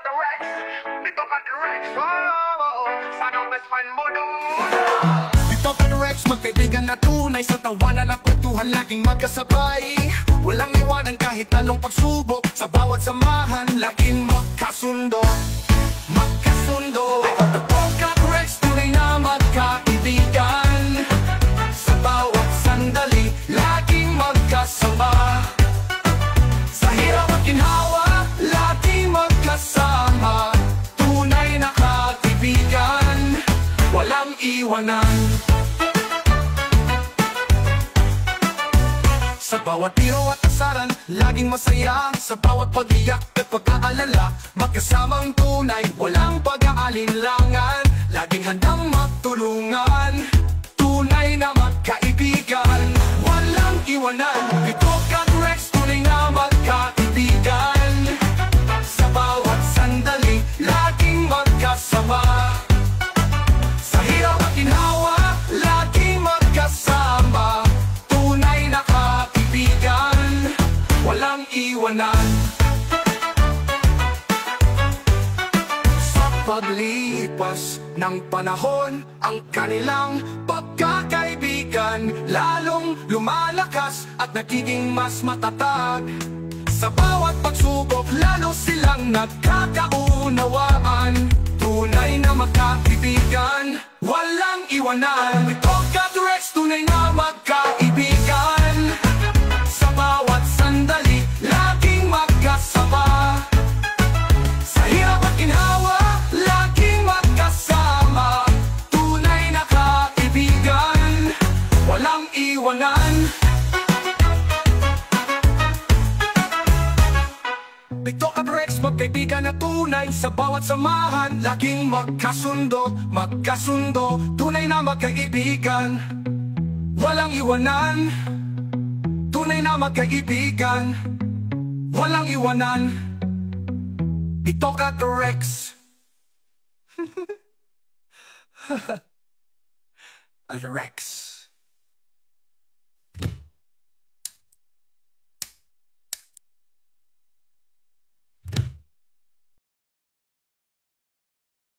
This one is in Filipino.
Rex, dito ka Rex. Sana best friend mo doon. Dito ka Rex, magkaibigan na tunay. Sa tawanan at kwentuhan laging magkasabay. Walang iwanan kahit anong pagsubok. Sa bawat samahan, laging magkasundo. Magkasundo. Dito ka Rex, tunay na magkaibigan. Sa bawat sandali, laging magkasama. Sa hirap at ginhawa, laging magkasama. Tunay na kaibigan, walang iwanan. Sa bawat biro at asaran, laging masaya. Sa bawat pag-iyak at pag-aalala, magkasamang tunay, walang pag-aalinlangan. Laging handang magtulungan, tunay na magkaibigan, walang iwanan. Ito ka Rex, tunay na magkaibigan. Sa bawat sandali, laging magkasama. Sa hirap at ginhawa, laging magkasama. Tunay na kaibigan, walang iwanan. Sa paglipas ng panahon, ang kanilang pagkakaibigan lalong lumalakas at nagiging mas matatag. Sa bawat pagsubok, lalo silang nagkakaunawaan. Tunay na magkaibigan, walang iwanan. Ito ka Rex, tunay na magkaibigan. Sa bawat sandali, laging magkasama. Sa hirap at ginhawa, laging magkasama. Tunay na kaibigan, walang iwanan. Dito ka Rex, magkaibigan na tunay. Sa bawat samahan, laging magkasundo. Magkasundo, tunay na magkaibigan, walang iwanan. Tunay na magkaibigan, walang iwanan. Dito ka Rex. Rex.